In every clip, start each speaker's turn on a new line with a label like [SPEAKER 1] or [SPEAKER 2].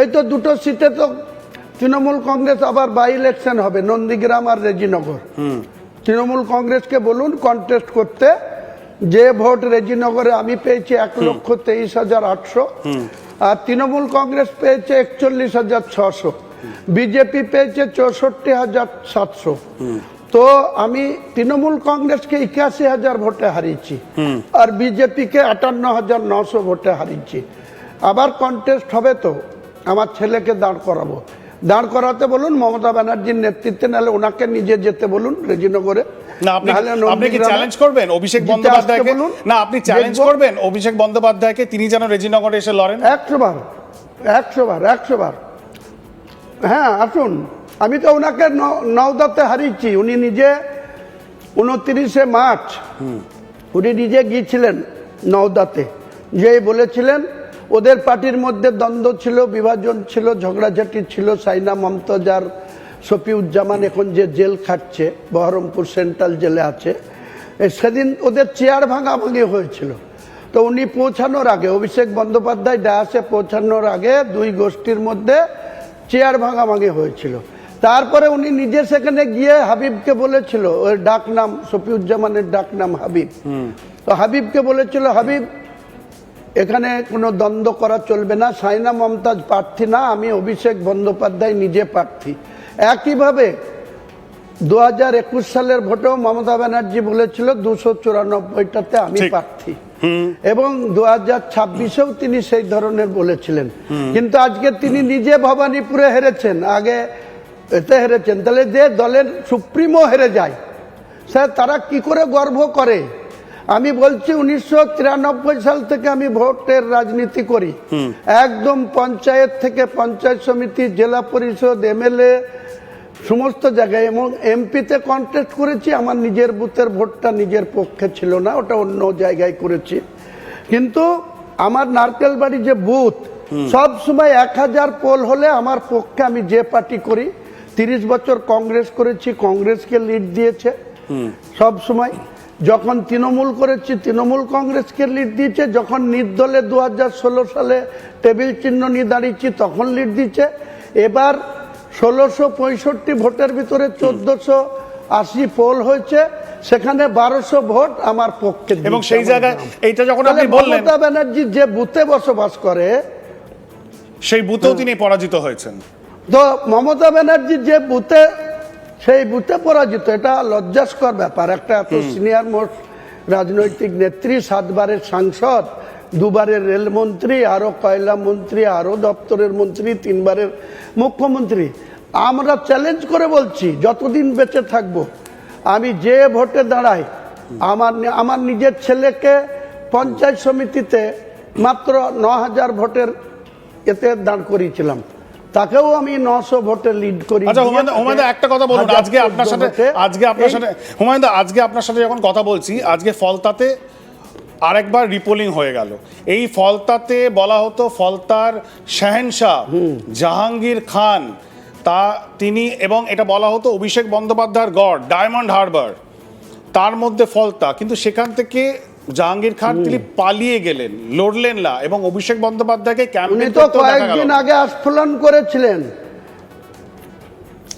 [SPEAKER 1] এই তো দুটো সিটে তো তৃণমূল কংগ্রেস আবার বাই ইলেকশন হবে, নন্দীগ্রাম আর রেজিনগর। তৃণমূল কংগ্রেসকে বলুন কন্টেস্ট করতে। যে ভোট রেজিনগরে আমি পেয়েছি 1,23,800, আর তৃণমূল কংগ্রেস পেয়েছে 41,600, বিজেপি পেয়েছে 64,700। তো আমি তৃণমূল কংগ্রেসকে 81,000 ভোটে হারিয়েছি, আর বিজেপিকে 58,900 ভোটে হারিয়েছি। আবার কন্টেস্ট হবে, তো আমার ছেলেকে দাঁড় করাবো। দাঁড় করাতে বলুন মমতা ব্যানার্জির নেতৃত্বে, নাহলে ওনাকে নিজে যেতে বলুন রেজিনগরে।
[SPEAKER 2] আপনি কি চ্যালেঞ্জ করবেন অভিষেক বন্দ্যোপাধ্যায়কে? না, আপনি চ্যালেঞ্জ করবেন অভিষেক বন্দ্যোপাধ্যায়কে, তিনি যেন রেজিনগরে এসে লড়েন?
[SPEAKER 1] 100 বার। হ্যাঁ, আসুন। আমি তো ওনাকে নওদাতে হারিয়েছি। উনি নিজে 29শে মার্চ উনি নিজে গিয়েছিলেন নওদাতে, যে বলেছিলেন ওদের পার্টির মধ্যে দ্বন্দ্ব ছিল, বিভাজন ছিল, ঝগড়াঝাটি ছিল। সাইনা মমতাজ আর শফিউজ্জামান এখন যে জেল খাটছে, বহরমপুর সেন্ট্রাল জেলে আছে, সেদিন ওদের চেয়ার ভাঙাভাঙি হয়েছিল। তো উনি পৌঁছানোর আগে, অভিষেক বন্দ্যোপাধ্যায় ডায়াসে পৌঁছানোর আগে দুই গোষ্ঠীর মধ্যে চেয়ার ভাঙাভাঙি হয়েছিল। তারপরে উনি নিজে সেখানে গিয়ে হাবিবকে বলেছিল, ওর ডাক নাম শফিউজ্জামানের ডাক নাম হাবিব, তো হাবিবকে বলেছিল, হাবিব এখানে কোনো দ্বন্দ্ব করা চলবে না, সাইনা মমতাজ প্রার্থী না, আমি অভিষেক বন্দ্যোপাধ্যায় নিজে প্রার্থী। একইভাবে 2021 সালের ভোটেও মমতা ব্যানার্জি বলেছিল 294টাতে আমি প্রার্থী, এবং 2026-এও তিনি সেই ধরনের বলেছিলেন। কিন্তু আজকে তিনি নিজে ভবানীপুরে হেরেছেন, আগে এতে হেরেছেন। তাহলে যে দলের সুপ্রিমো হেরে যায়, স্যার তারা কি করে গর্ব করে? আমি বলছি 1993 সাল থেকে আমি ভোটের রাজনীতি করি, একদম পঞ্চায়েত থেকে পঞ্চায়েত সমিতি, জেলা পরিষদ, এমএলএ, সমস্ত জায়গায়, এবং এমপিতে কন্টেস্ট করেছি। আমার নিজের বুথের ভোটটা নিজের পক্ষে ছিল না, ওটা অন্য জায়গায় করেছি। কিন্তু আমার নারকেলবাড়ি যে বুথ, সব সময় 1000 পোল হলে আমার পক্ষে, আমি যে পার্টি করি, 30 বছর কংগ্রেস করেছি, কংগ্রেসকে লিড দিয়েছে সব সময়। যখন তৃণমূল করেছি, তৃণমূল কংগ্রেসকে লিড দিয়েছে। যখন নির্দলে 2016 সালে টেবিল চিহ্ন নিয়ে দাঁড়িয়েছি, তখন লিড দিচ্ছে। এবার 1665 ভোটের ভিতরে 1480 পোল হয়েছে, সেখানে 1200 ভোট আমার পক্ষে।
[SPEAKER 2] এবং সেই জায়গায় এইটা যখন আপনি বললেন,
[SPEAKER 1] মমতা ব্যানার্জি যে বুথে বসবাস করে,
[SPEAKER 2] সেই বুথেও তিনি পরাজিত হয়েছেন।
[SPEAKER 1] তো মমতা ব্যানার্জি যে বুথে, সেই বুথে পরাজিত, এটা লজ্জাস্কর ব্যাপার। একটা এত সিনিয়র মোস্ট রাজনৈতিক নেত্রী, 7 বারের সাংসদ, 2 বারের রেলমন্ত্রী, আরো কয়লা মন্ত্রী, আরো দপ্তরের মন্ত্রী, 3 বারের মুখ্যমন্ত্রী। আমরা চ্যালেঞ্জ করে বলছি, যতদিন বেঁচে থাকবো, আমি যে ভোটে দাঁড়াই, আমার নিজের ছেলেকে পঞ্চায়েত সমিতিতে মাত্র 9000 ভোটের এতে দাঁড় করিয়েছিলাম, তাকেও আমি 900 ভোটে লিড করি।
[SPEAKER 2] আচ্ছা হুমায়ুন দা, একটা কথা বলুন, আজকে আপনার সাথে হুমায়ুন দা, আজকে আপনার সাথে যখন কথা বলছি, আজকে ফলতাতে আরেকবার রিপোলিং হয়ে গেল। এই ফলতাতে বলা হতো ফলতার শাহেনশাহ জাহাঙ্গীর খান, তা তিনি, এবং এটা বলা হতো অভিষেক বন্দ্যোপাধ্যায়ের গড় ডায়মন্ড হারবার, তার মধ্যে ফলতা। কিন্তু সেখান থেকে জাহাঙ্গীর খান তিনি পালিয়ে গেলেন, লড়লেন না, এবং অভিষেক বন্দ্যোপাধ্যায়কে ক্যাম্পেইন করতে দেখা গেল।
[SPEAKER 1] কয়েকদিন আগে আস্ফোলন করেছিলেন।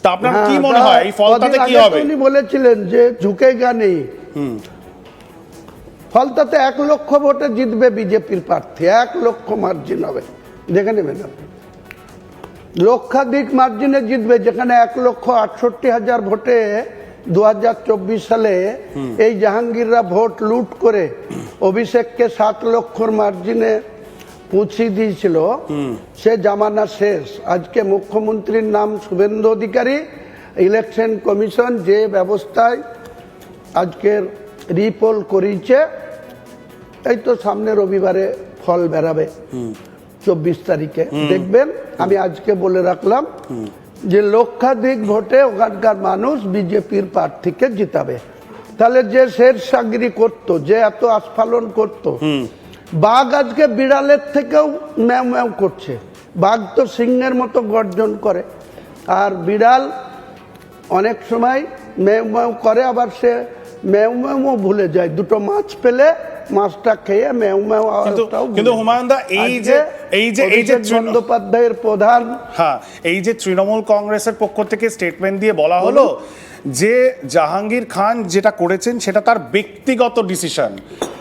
[SPEAKER 2] তা আপনার কি মনে হয় এই ফলতাতে কি হবে?
[SPEAKER 1] উনি বলেছিলেন যে ঝুঁকেগা নেই। ফলতাতে 1 লক্ষ ভোটে জিতবে বিজেপির প্রার্থী, 1 লক্ষ মার্জিন হবে, দেখে নেবেন আপনি। লক্ষাধিক মার্জিনে জিতবে, যেখানে 1,68,000 ভোটে 2024 সালে এই জাহাঙ্গীররা ভোট লুট করে অভিষেককে 7 লক্ষর মার্জিনে পৌঁছে দিয়েছিল। সে জামানা শেষ। আজকে মুখ্যমন্ত্রীর নাম শুভেন্দু অধিকারী। ইলেকশন কমিশন যে ব্যবস্থায় আজকের রিপোল করিয়েছে, এই তো সামনে রবিবারে ফল বেরাবে, 24 তারিখে দেখবেন। আমি আজকে বলে রাখলাম যে লক্ষাধিক ভোটে ওখানকার মানুষ বিজেপির প্রার্থীকে জিতাবে। তাহলে যে শেরশাগিরি করতো, যে এত আস্ফালন করতো, বাঘ আজকে বিড়ালের থেকেও ম্যাও ম্যাও করছে। বাঘ তো সিংহের মতো গর্জন করে, আর বিড়াল অনেক সময় ম্যাও ম্যাও করে, আবার সে ম্যাও ম্যাও ভুলে যায়। দুটো মাছ পেলে মাছটা খেয়ে মেউ মেউ আওয়াজটাও
[SPEAKER 2] কিন্তু হুমায়ুন দা এই যে
[SPEAKER 1] অভিষেক বন্দ্যোপাধ্যায়ের প্রধান,
[SPEAKER 2] হ্যাঁ, এই যে তৃণমূল কংগ্রেসের পক্ষ থেকে স্টেটমেন্ট দিয়ে বলা হলো যে জাহাঙ্গীর খান যেটা করেছেন সেটা তার ব্যক্তিগত ডিসিশন,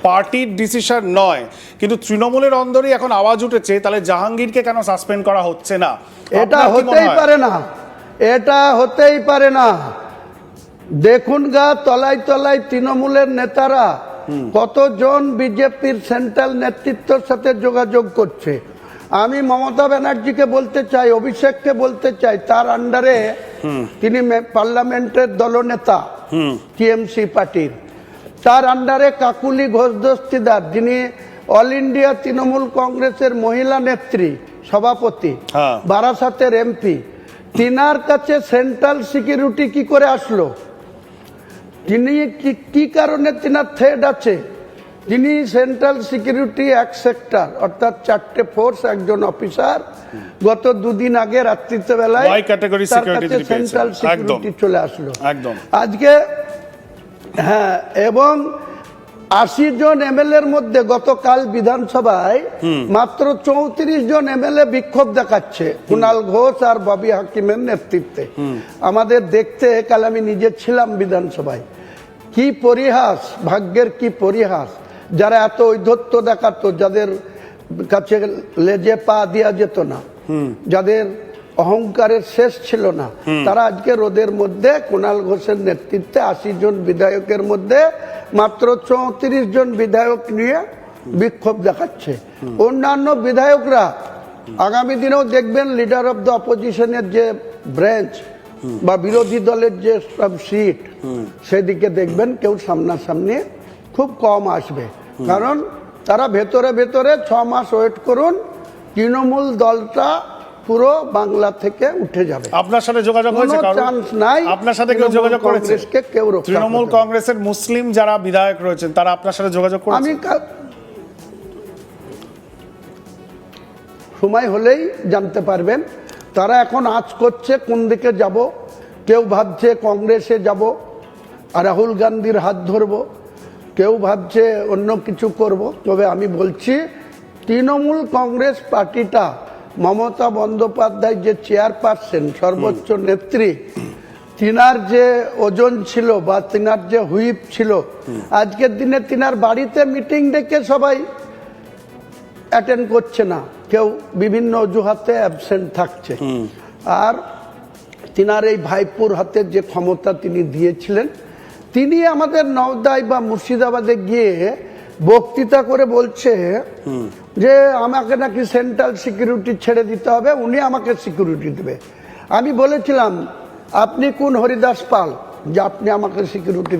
[SPEAKER 2] পার্টির ডিসিশন নয়, কিন্তু তৃণমূলের অন্দরই এখন আওয়াজ উঠেছে তাহলে জাহাঙ্গীরকে কেন সাসপেন্ড করা হচ্ছে না?
[SPEAKER 1] এটা
[SPEAKER 2] আপনার কি মনে
[SPEAKER 1] হতেই
[SPEAKER 2] হয়?
[SPEAKER 1] পারে না, এটা হতেই পারে না। দেখুন গা, তলায় তলায় তৃণমূলের নেতারা কতজন বিজেপির সেন্ট্রাল নেতৃত্বের সাথে যোগাযোগ করছে। আমি মমতা ব্যানার্জিকে বলতে চাই, অভিষেককে বলতে চাই, তার আন্ডারে তিনি পার্লামেন্টের দলনেতা টিএমসি পার্টির, তার আন্ডারে কাকুলি ঘোষ দস্তিদার, যিনি অল ইন্ডিয়া তৃণমূল কংগ্রেসের মহিলা নেত্রী, সভাপতি, বারাসাতের এমপি, তিনার কাছে সেন্ট্রাল সিকিউরিটি কি করে আসলো? তিনি কি কারণে তিনার থ্রেড আছে? যিনি সেন্ট্রাল সিকিউরিটি এক সেক্টর, অর্থাৎ 4টে ফোর্স, একজন অফিসার, গত দুদিন আগে রাত্রিবেলায় তার কাছে সেন্ট্রাল সিকিউরিটি চলে আসলো। আজকে হ্যাঁ, এবং 80 জন এমএলএর মধ্যে গতকাল বিধানসভায় মাত্র 34 জন এমএলএ বিক্ষোভ দেখাচ্ছে কুণাল ঘোষ আর ববি হাকিমের নেতৃত্বে। আমাদের দেখতে, কাল আমি নিজে ছিলাম বিধানসভায়, কি পরিহাস, ভাগ্যের কি পরিহাস। যারা এত ঔদ্ধত্য দেখাতো, যাদের কাছে লেজে পা দেওয়া যেত না, যাদের অহংকারের শেষ ছিল না, তারা আজকে রোদের মধ্যে কুণাল ঘোষের নেতৃত্বে 80 জন বিধায়কের মধ্যে মাত্র 34 জন বিধায়ক নিয়ে বিক্ষোভ দেখাচ্ছে। অন্যান্য বিধায়করা আগামী দিনেও দেখবেন লিডার অফ দ্য অপোজিশনের যে ব্রাঞ্চ বা বিরোধী দলের যে সব সিট, সেদিকে দেখবেন কেউ সামনাসামনি খুব কম আসবে। কারণ তারা ভেতরে ভেতরে 6 মাস ওয়েট করুন, তৃণমূল দলটা পুরো বাংলা থেকে উঠে যাবে।
[SPEAKER 2] আপনার সাথে যোগাযোগ হয়েছে?
[SPEAKER 1] কোনো চান্স নাই।
[SPEAKER 2] আপনার সাথে কেউ যোগাযোগ করেছে?
[SPEAKER 1] কেউ
[SPEAKER 2] তৃণমূল কংগ্রেসের মুসলিম যারা বিধায়ক রয়েছেন তারা আপনার সাথে যোগাযোগ করেছে?
[SPEAKER 1] আমি সময় হলেই জানতে পারবেন। তারা এখন আজ করছে কোন দিকে যাব। কেউ ভাবছে কংগ্রেসে যাব আর রাহুল গান্ধীর হাত ধরব, কেউ ভাবছে অন্য কিছু করব। তবে আমি বলছি, তৃণমূল কংগ্রেস পার্টিটা, মমতা বন্দ্যোপাধ্যায় যে চেয়ারপারসন, সর্বোচ্চ নেত্রী, তিনার যে ওজন ছিল বা তিনার যে হুইপ ছিল, আজকের দিনে তিনার বাড়িতে মিটিং ডেকে সবাই অ্যাটেন্ড করছে না, কেউ বিভিন্ন অজুহাতে অ্যাবসেন্ট থাকছে। আর তিনার এই ভাইপুর হাতের যে ক্ষমতা তিনি দিয়েছিলেন, তিনি আমাদের নওদায় বা মুর্শিদাবাদে গিয়ে বক্তৃতা করে বলছে যে আমাকে নাকি সেন্ট্রাল সিকিউরিটি ছেড়ে দিতে হবে, উনি আমাকে সিকিউরিটি দেবে। আমি বলেছিলাম, আপনি কোন হরিদাস পাল যে আপনি আমাকে সিকিউরিটি